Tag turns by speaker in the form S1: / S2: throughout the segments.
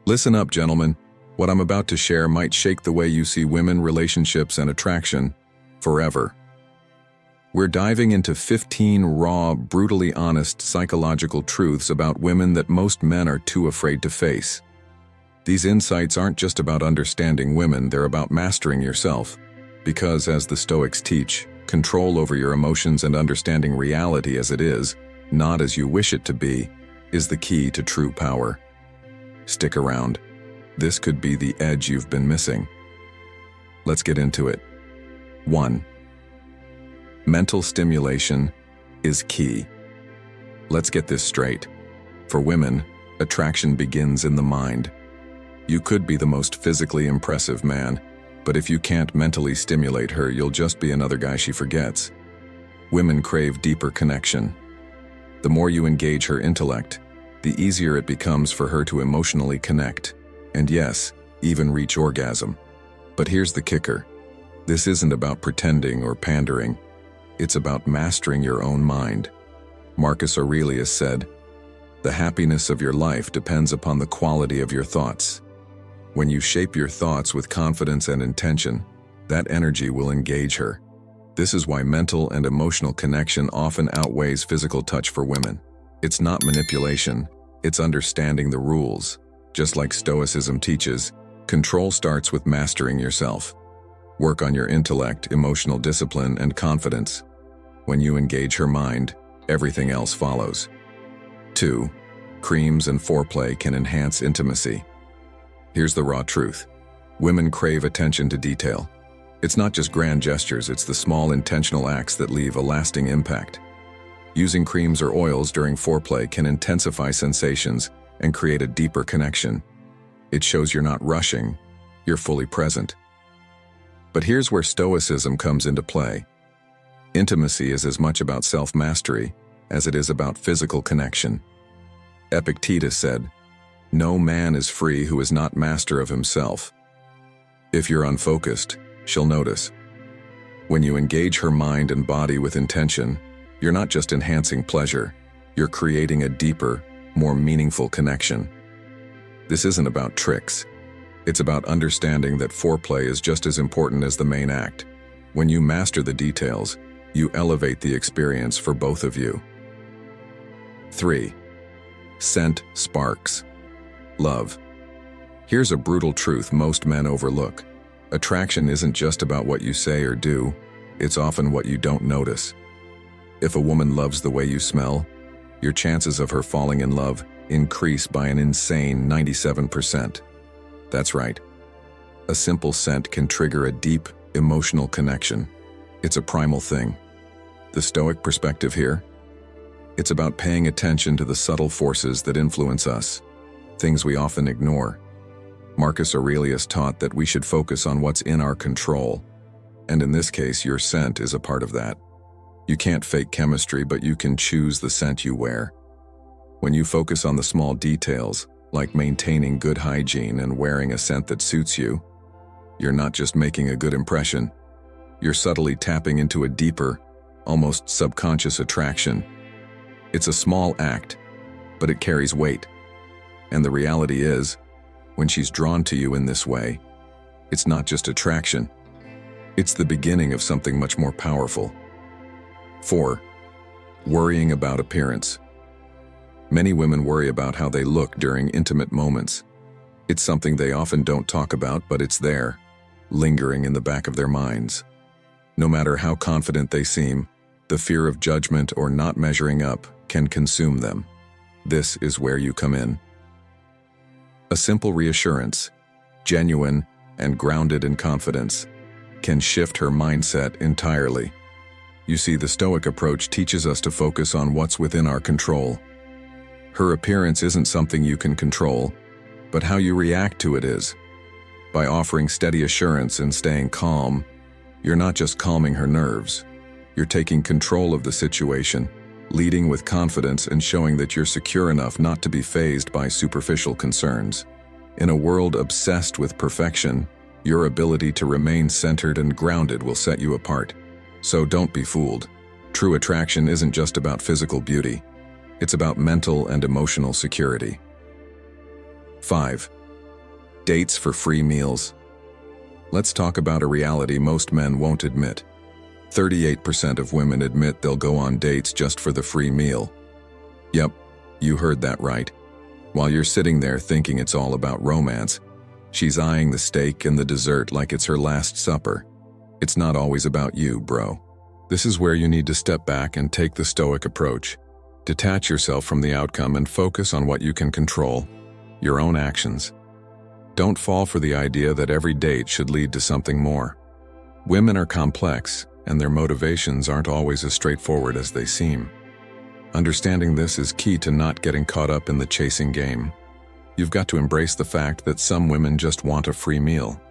S1: Listen up, gentlemen. What I'm about to share might shake the way you see women, relationships, and attraction forever. We're diving into 15 raw, brutally honest psychological truths about women that most men are too afraid to face. These insights aren't just about understanding women, they're about mastering yourself. Because, as the Stoics teach, control over your emotions and understanding reality as it is, not as you wish it to be, is the key to true power. Stick around. This could be the edge you've been missing. Let's get into it. 1. Mental stimulation is key. Let's get this straight. For women, attraction begins in the mind. You could be the most physically impressive man, but if you can't mentally stimulate her, you'll just be another guy she forgets. Women crave deeper connection. The more you engage her intellect, the easier it becomes for her to emotionally connect, and yes, even reach orgasm. But here's the kicker. This isn't about pretending or pandering. It's about mastering your own mind. Marcus Aurelius said, "The happiness of your life depends upon the quality of your thoughts." When you shape your thoughts with confidence and intention, that energy will engage her. This is why mental and emotional connection often outweighs physical touch for women. It's not manipulation, it's understanding the rules. Just like Stoicism teaches, control starts with mastering yourself. Work on your intellect, emotional discipline, and confidence. When you engage her mind, everything else follows. 2. Creams and foreplay can enhance intimacy. Here's the raw truth. Women crave attention to detail. It's not just grand gestures, it's the small intentional acts that leave a lasting impact. Using creams or oils during foreplay can intensify sensations and create a deeper connection. It shows you're not rushing, you're fully present. But here's where Stoicism comes into play. Intimacy is as much about self-mastery as it is about physical connection. Epictetus said, "No man is free who is not master of himself." If you're unfocused, she'll notice. When you engage her mind and body with intention, you're not just enhancing pleasure, you're creating a deeper, more meaningful connection. This isn't about tricks. It's about understanding that foreplay is just as important as the main act. When you master the details, you elevate the experience for both of you. 3. Scent sparks love. Here's a brutal truth most men overlook. Attraction isn't just about what you say or do, it's often what you don't notice. If a woman loves the way you smell, your chances of her falling in love increase by an insane 97%. That's right. A simple scent can trigger a deep, emotional connection. It's a primal thing. The Stoic perspective here? It's about paying attention to the subtle forces that influence us, things we often ignore. Marcus Aurelius taught that we should focus on what's in our control, and in this case, your scent is a part of that. You can't fake chemistry, but you can choose the scent you wear. When you focus on the small details, like maintaining good hygiene and wearing a scent that suits you, you're not just making a good impression, you're subtly tapping into a deeper, almost subconscious attraction. It's a small act, but it carries weight. And the reality is, when she's drawn to you in this way, it's not just attraction, it's the beginning of something much more powerful. 4. Worrying about appearance. Many women worry about how they look during intimate moments. It's something they often don't talk about, but it's there, lingering in the back of their minds. No matter how confident they seem, the fear of judgment or not measuring up can consume them. This is where you come in. A simple reassurance, genuine and grounded in confidence, can shift her mindset entirely. You see, the Stoic approach teaches us to focus on what's within our control. Her appearance isn't something you can control, but how you react to it is. By offering steady assurance and staying calm, you're not just calming her nerves, you're taking control of the situation, leading with confidence and showing that you're secure enough not to be fazed by superficial concerns. In a world obsessed with perfection, your ability to remain centered and grounded will set you apart. So don't be fooled. True attraction isn't just about physical beauty. It's about mental and emotional security. 5. Dates for free meals. Let's talk about a reality most men won't admit. 38% of women admit they'll go on dates just for the free meal. Yep, you heard that right. While you're sitting there thinking it's all about romance, she's eyeing the steak and the dessert like it's her last supper. It's not always about you, bro. This is where you need to step back and take the Stoic approach. Detach yourself from the outcome and focus on what you can control, your own actions. Don't fall for the idea that every date should lead to something more. Women are complex, and their motivations aren't always as straightforward as they seem. Understanding this is key to not getting caught up in the chasing game. You've got to embrace the fact that some women just want a free meal.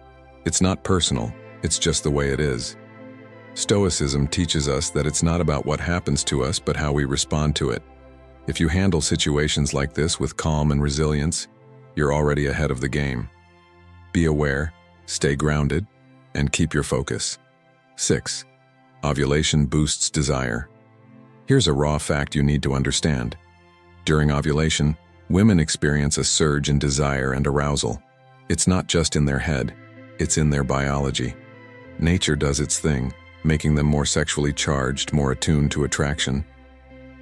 S1: It's not personal, it's just the way it is. Stoicism teaches us that it's not about what happens to us but how we respond to it. If you handle situations like this with calm and resilience, you're already ahead of the game. Be aware, stay grounded, and keep your focus. 6. Ovulation boosts desire. Here's a raw fact you need to understand. During ovulation, women experience a surge in desire and arousal. It's not just in their head, it's in their biology. Nature does its thing, making them more sexually charged, more attuned to attraction.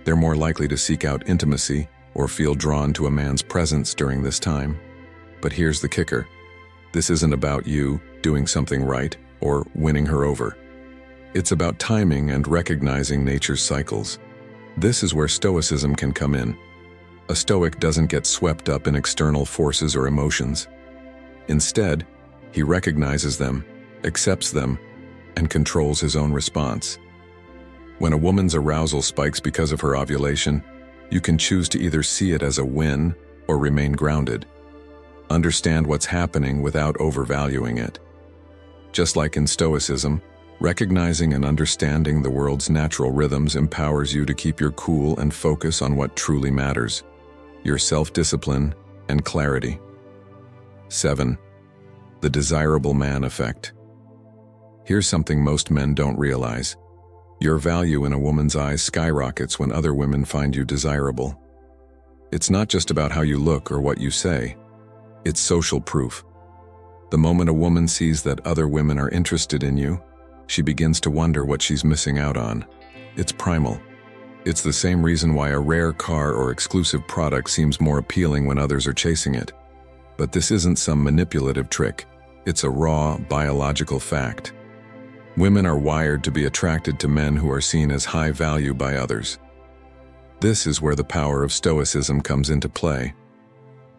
S1: They're more likely to seek out intimacy or feel drawn to a man's presence during this time. But here's the kicker. This isn't about you doing something right or winning her over. It's about timing and recognizing nature's cycles. This is where Stoicism can come in. A Stoic doesn't get swept up in external forces or emotions. Instead, he recognizes them, accepts them, and controls his own response. When a woman's arousal spikes because of her ovulation, you can choose to either see it as a win or remain grounded. Understand what's happening without overvaluing it. Just like in Stoicism, recognizing and understanding the world's natural rhythms empowers you to keep your cool and focus on what truly matters, your self-discipline and clarity. 7. The desirable man effect. Here's something most men don't realize. Your value in a woman's eyes skyrockets when other women find you desirable. It's not just about how you look or what you say. It's social proof. The moment a woman sees that other women are interested in you, she begins to wonder what she's missing out on. It's primal. It's the same reason why a rare car or exclusive product seems more appealing when others are chasing it. But this isn't some manipulative trick. It's a raw, biological fact. Women are wired to be attracted to men who are seen as high value by others. This is where the power of Stoicism comes into play.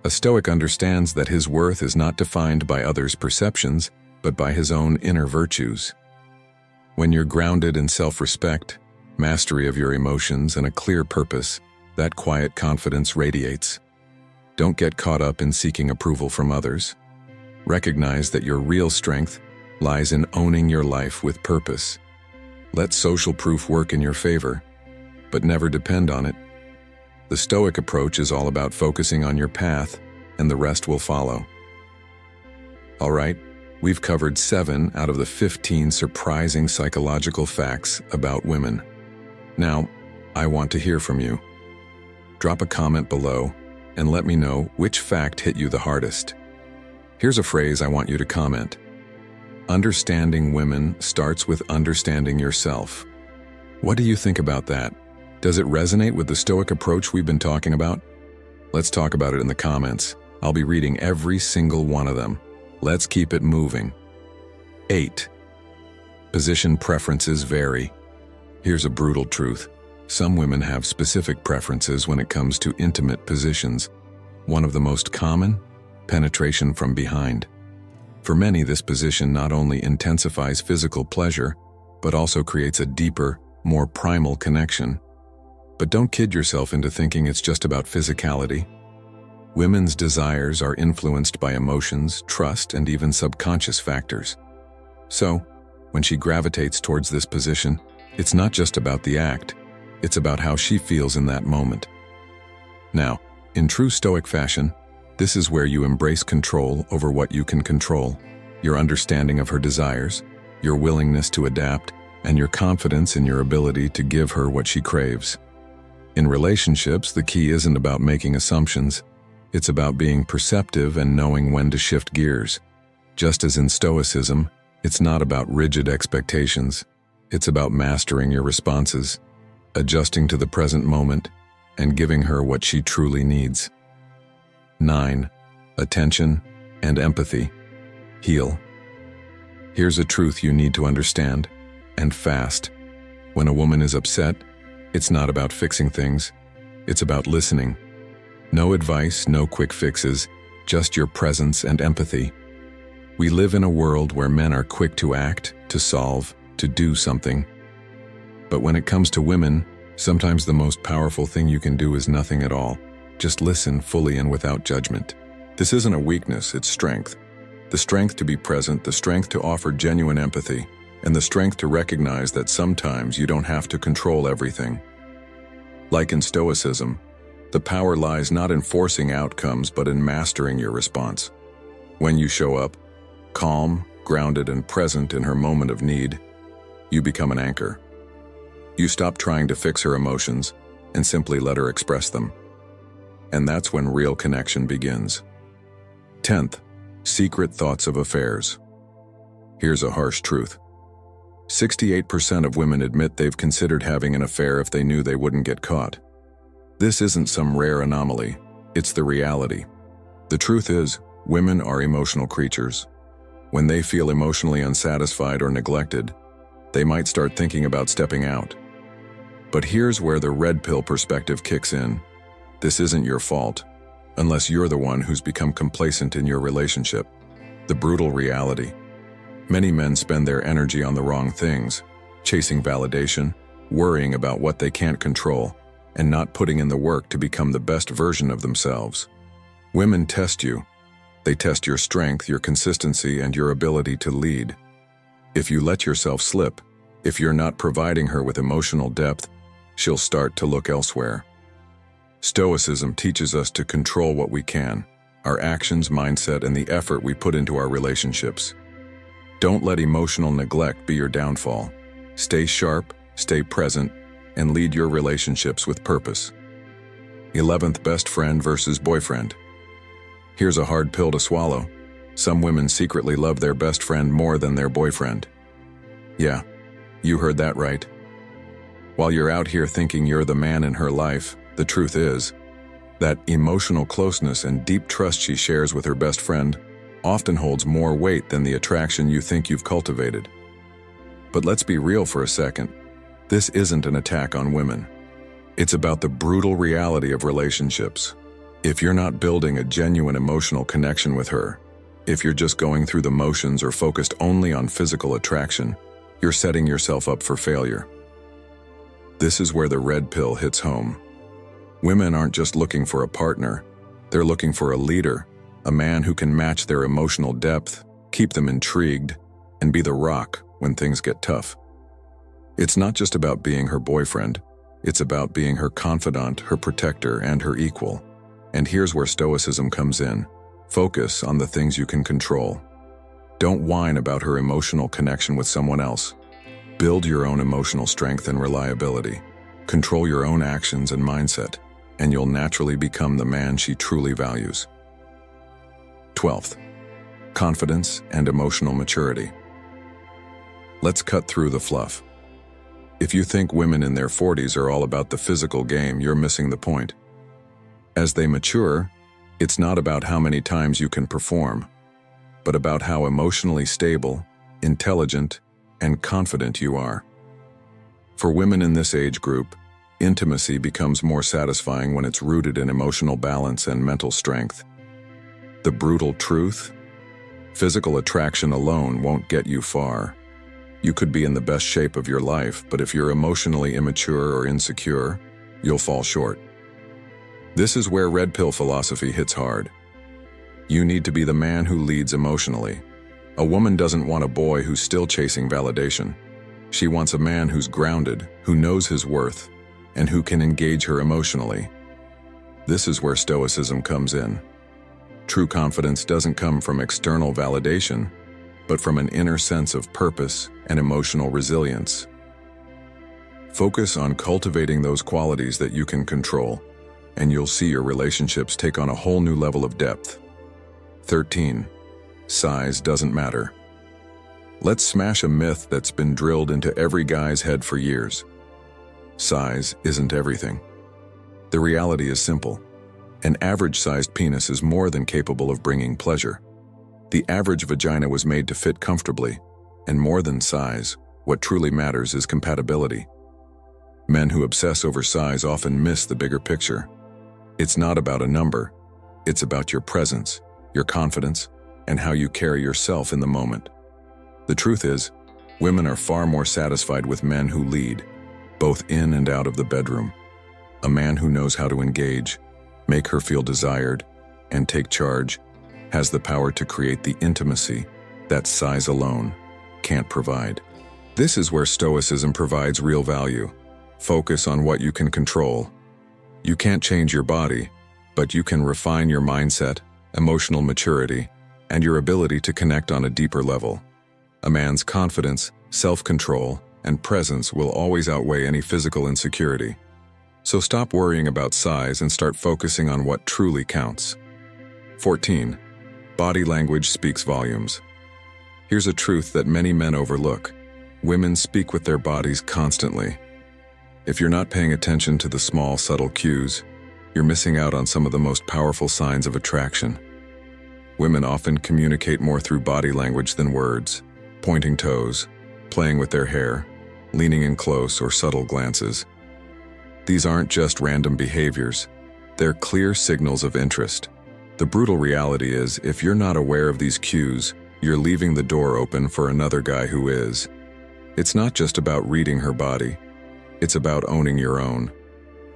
S1: A Stoic understands that his worth is not defined by others' perceptions, but by his own inner virtues. When you're grounded in self-respect, mastery of your emotions, and a clear purpose, that quiet confidence radiates. Don't get caught up in seeking approval from others. Recognize that your real strength lies in owning your life with purpose. Let social proof work in your favor, but never depend on it. The Stoic approach is all about focusing on your path, and the rest will follow. All right, we've covered 7 out of the 15 surprising psychological facts about women. Now, I want to hear from you. Drop a comment below and let me know which fact hit you the hardest. Here's a phrase I want you to comment. Understanding women starts with understanding yourself. What do you think about that? Does it resonate with the Stoic approach we've been talking about? Let's talk about it in the comments. I'll be reading every single one of them. Let's keep it moving. 8. Position preferences vary. Here's a brutal truth. Some women have specific preferences when it comes to intimate positions. One of the most common? Penetration from behind. For many, this position not only intensifies physical pleasure, but also creates a deeper, more primal connection. But don't kid yourself into thinking it's just about physicality. Women's desires are influenced by emotions, trust, and even subconscious factors. So, when she gravitates towards this position, it's not just about the act, it's about how she feels in that moment. Now, in true Stoic fashion, this is where you embrace control over what you can control, your understanding of her desires, your willingness to adapt, and your confidence in your ability to give her what she craves. In relationships, the key isn't about making assumptions, It's about being perceptive and knowing when to shift gears. Just as in Stoicism, it's not about rigid expectations. It's about mastering your responses, adjusting to the present moment, and giving her what she truly needs. 9. Attention and empathy. Heal. Here's a truth you need to understand, and fast. When a woman is upset, it's not about fixing things. It's about listening. No advice, no quick fixes, just your presence and empathy. We live in a world where men are quick to act, to solve, to do something. But when it comes to women, sometimes the most powerful thing you can do is nothing at all. Just listen fully and without judgment. This isn't a weakness, it's strength. The strength to be present, the strength to offer genuine empathy, and the strength to recognize that sometimes you don't have to control everything. Like in Stoicism, the power lies not in forcing outcomes but in mastering your response. When you show up, calm, grounded, and present in her moment of need, you become an anchor. You stop trying to fix her emotions and simply let her express them. And that's when real connection begins. 10th, secret thoughts of affairs. Here's a harsh truth. 68% of women admit they've considered having an affair if they knew they wouldn't get caught. This isn't some rare anomaly, it's the reality. The truth is, women are emotional creatures. When they feel emotionally unsatisfied or neglected, they might start thinking about stepping out. But here's where the red pill perspective kicks in. This isn't your fault, unless you're the one who's become complacent in your relationship. The brutal reality. Many men spend their energy on the wrong things, chasing validation, worrying about what they can't control, and not putting in the work to become the best version of themselves. Women test you. They test your strength, your consistency, and your ability to lead. If you let yourself slip, if you're not providing her with emotional depth, she'll start to look elsewhere. Stoicism teaches us to control what we can, our actions, mindset, and the effort we put into our relationships. Don't let emotional neglect be your downfall. Stay sharp, stay present, and lead your relationships with purpose. 11th, best friend versus boyfriend. Here's a hard pill to swallow. Some women secretly love their best friend more than their boyfriend. Yeah, you heard that right. While you're out here thinking you're the man in her life, the truth is that emotional closeness and deep trust she shares with her best friend often holds more weight than the attraction you think you've cultivated. But let's be real for a second. This isn't an attack on women. It's about the brutal reality of relationships. If you're not building a genuine emotional connection with her, if you're just going through the motions or focused only on physical attraction, you're setting yourself up for failure. This is where the red pill hits home. Women aren't just looking for a partner, they're looking for a leader, a man who can match their emotional depth, keep them intrigued, and be the rock when things get tough. It's not just about being her boyfriend, it's about being her confidant, her protector, and her equal. And here's where Stoicism comes in. Focus on the things you can control. Don't whine about her emotional connection with someone else. Build your own emotional strength and reliability. Control your own actions and mindset, and you'll naturally become the man she truly values. 12th, confidence and emotional maturity. Let's cut through the fluff. If you think women in their 40s are all about the physical game, you're missing the point. As they mature, it's not about how many times you can perform, but about how emotionally stable, intelligent, and confident you are. For women in this age group, intimacy becomes more satisfying when it's rooted in emotional balance and mental strength. The brutal truth? Physical attraction alone won't get you far. You could be in the best shape of your life, but if you're emotionally immature or insecure, you'll fall short. This is where red pill philosophy hits hard. You need to be the man who leads emotionally. A woman doesn't want a boy who's still chasing validation. She wants a man who's grounded, who knows his worth, and who can engage her emotionally. This is where Stoicism comes in. True confidence doesn't come from external validation, but from an inner sense of purpose and emotional resilience. Focus on cultivating those qualities that you can control. and you'll see your relationships take on a whole new level of depth. 13. Size doesn't matter. Let's smash a myth that's been drilled into every guy's head for years. Size isn't everything. The reality is simple. An average-sized penis is more than capable of bringing pleasure. The average vagina was made to fit comfortably, and more than size, what truly matters is compatibility. Men who obsess over size often miss the bigger picture. It's not about a number, it's about your presence, your confidence, and how you carry yourself in the moment. The truth is, women are far more satisfied with men who lead, both in and out of the bedroom. A man who knows how to engage, make her feel desired, and take charge, has the power to create the intimacy that size alone can't provide. This is where Stoicism provides real value. Focus on what you can control. You can't change your body, but you can refine your mindset, emotional maturity, and your ability to connect on a deeper level. A man's confidence, self-control, and presence will always outweigh any physical insecurity. So stop worrying about size and start focusing on what truly counts. 14. Body language speaks volumes. Here's a truth that many men overlook. Women speak with their bodies constantly. If you're not paying attention to the small, subtle cues, you're missing out on some of the most powerful signs of attraction. Women often communicate more through body language than words, pointing toes, playing with their hair, leaning in close, or subtle glances. These aren't just random behaviors, they're clear signals of interest. The brutal reality is, if you're not aware of these cues, you're leaving the door open for another guy who is. It's not just about reading her body, it's about owning your own.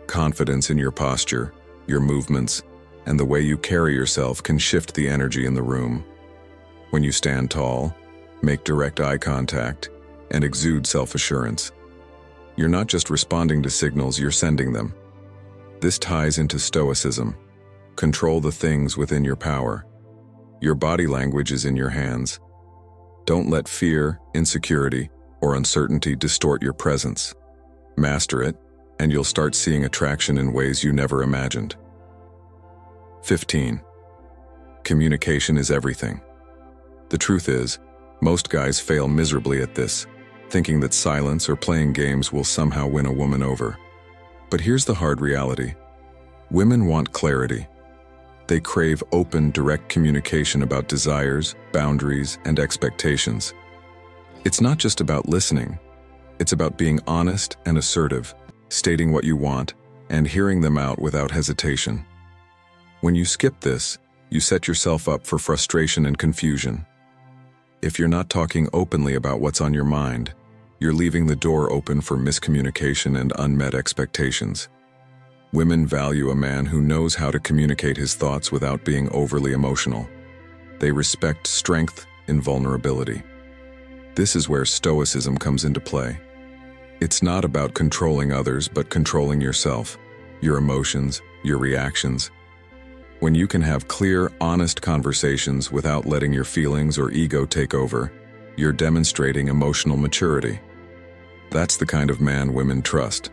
S1: Confidence in your posture, your movements, and the way you carry yourself can shift the energy in the room. When you stand tall, make direct eye contact, and exude self-assurance, you're not just responding to signals, you're sending them. This ties into Stoicism. Control the things within your power. Your body language is in your hands. Don't let fear, insecurity, or uncertainty distort your presence. Master it, and you'll start seeing attraction in ways you never imagined. 15. Communication is everything. The truth is, most guys fail miserably at this, thinking that silence or playing games will somehow win a woman over. But here's the hard reality. Women want clarity. They crave open, direct communication about desires, boundaries, and expectations. It's not just about listening. It's about being honest and assertive, stating what you want, and hearing them out without hesitation. When you skip this, you set yourself up for frustration and confusion. If you're not talking openly about what's on your mind, you're leaving the door open for miscommunication and unmet expectations. Women value a man who knows how to communicate his thoughts without being overly emotional. They respect strength in vulnerability. This is where Stoicism comes into play. It's not about controlling others, but controlling yourself, your emotions, your reactions. When you can have clear, honest conversations without letting your feelings or ego take over, you're demonstrating emotional maturity. That's the kind of man women trust.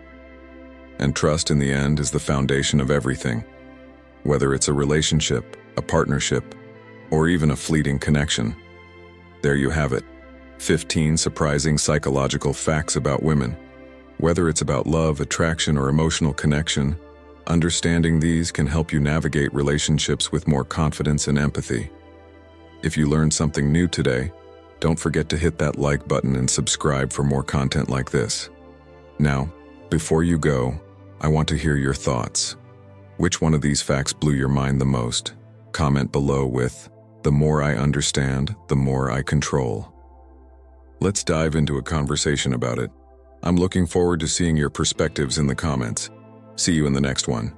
S1: And trust, in the end, is the foundation of everything. Whether it's a relationship, a partnership, or even a fleeting connection. There you have it. 15 surprising psychological facts about women. Whether it's about love, attraction, or emotional connection, understanding these can help you navigate relationships with more confidence and empathy. If you learned something new today, don't forget to hit that like button and subscribe for more content like this. Now, before you go, I want to hear your thoughts. Which one of these facts blew your mind the most? Comment below with, "The more I understand, the more I control." Let's dive into a conversation about it. I'm looking forward to seeing your perspectives in the comments. See you in the next one.